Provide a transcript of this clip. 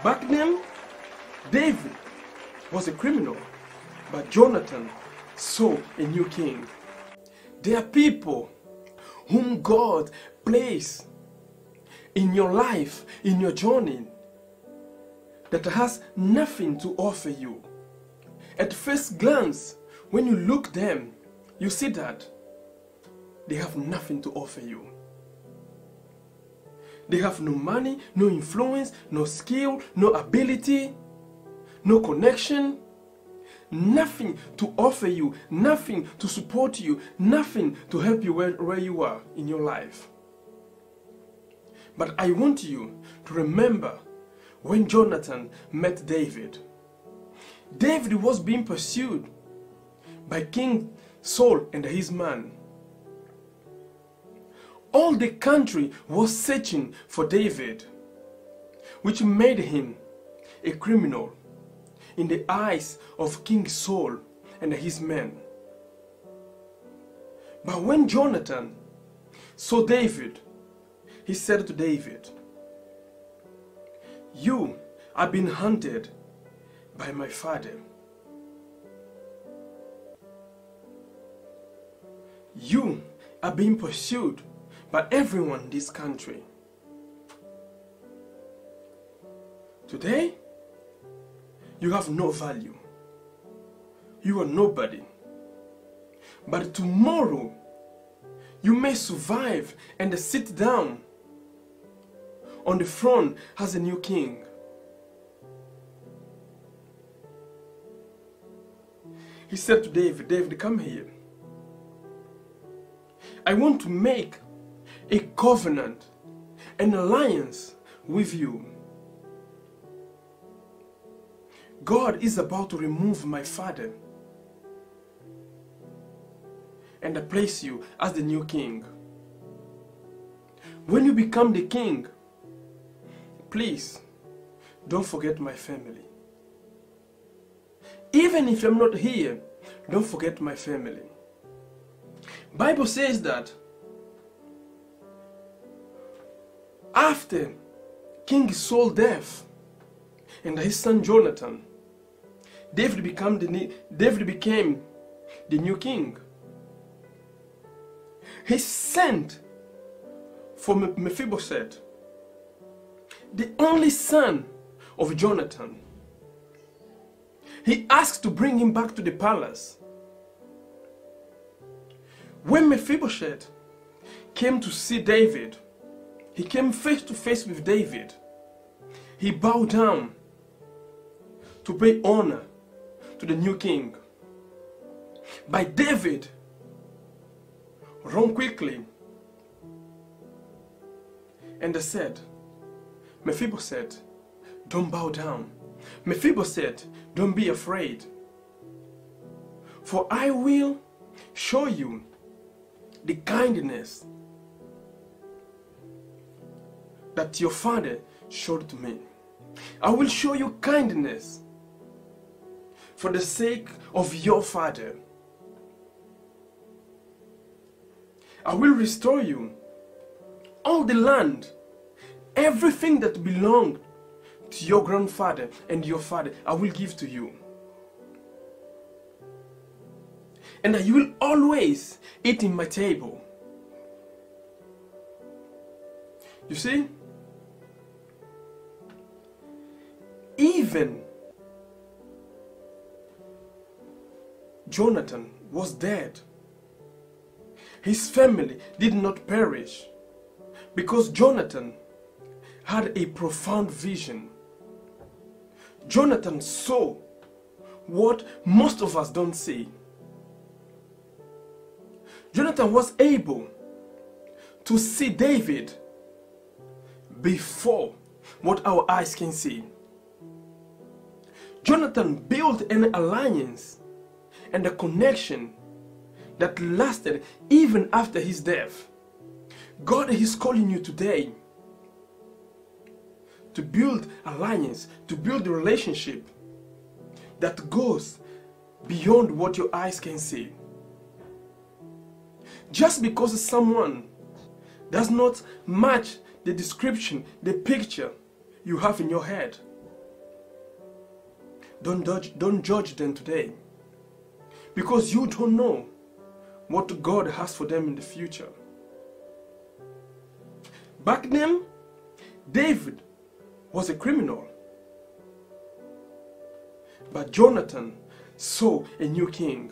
Back then, David was a criminal, but Jonathan saw a new king. There are people whom God placed in your life, in your journey, that has nothing to offer you. At first glance, when you look them, you see that they have nothing to offer you. They have no money, no influence, no skill, no ability, no connection, nothing to offer you, nothing to support you, nothing to help you where you are in your life. But I want you to remember when Jonathan met David. David was being pursued by King Saul and his men. All the country was searching for David, which made him a criminal in the eyes of King Saul and his men. But when Jonathan saw David, he said to David, "You are being hunted by my father. You are being pursued by everyone in this country. Today, you have no value. You are nobody. But tomorrow, you may survive and sit down on the throne as a new king." He said to David, "David, come here. I want to make a covenant, an alliance with you. God is about to remove my father and place you as the new king. When you become the king, please don't forget my family. Even if I'm not here, don't forget my family." Bible says that after King Saul's death and his son Jonathan, David became the new king. He sent for Mephibosheth, the only son of Jonathan. He asked to bring him back to the palace. When Mephibosheth came to see David, he came face to face with David. He bowed down to pay honor to the new king. But David ran quickly and said, "Mephibosheth, don't bow down. Mephibosheth, don't be afraid. For I will show you the kindness that your father showed to me. I will show you kindness for the sake of your father. I will restore you all the land, everything that belonged to your grandfather and your father, I will give to you. And you will always eat in my table." You see, even Jonathan was dead, his family did not perish because Jonathan had a profound vision. Jonathan saw what most of us don't see. Jonathan was able to see David before what our eyes can see. Jonathan built an alliance and a connection that lasted even after his death. God is calling you today to build alliance, to build a relationship that goes beyond what your eyes can see. Just because someone does not match the description, the picture you have in your head, don't judge them today, because you don't know what God has for them in the future. Back then, David was a criminal, but Jonathan saw a new king.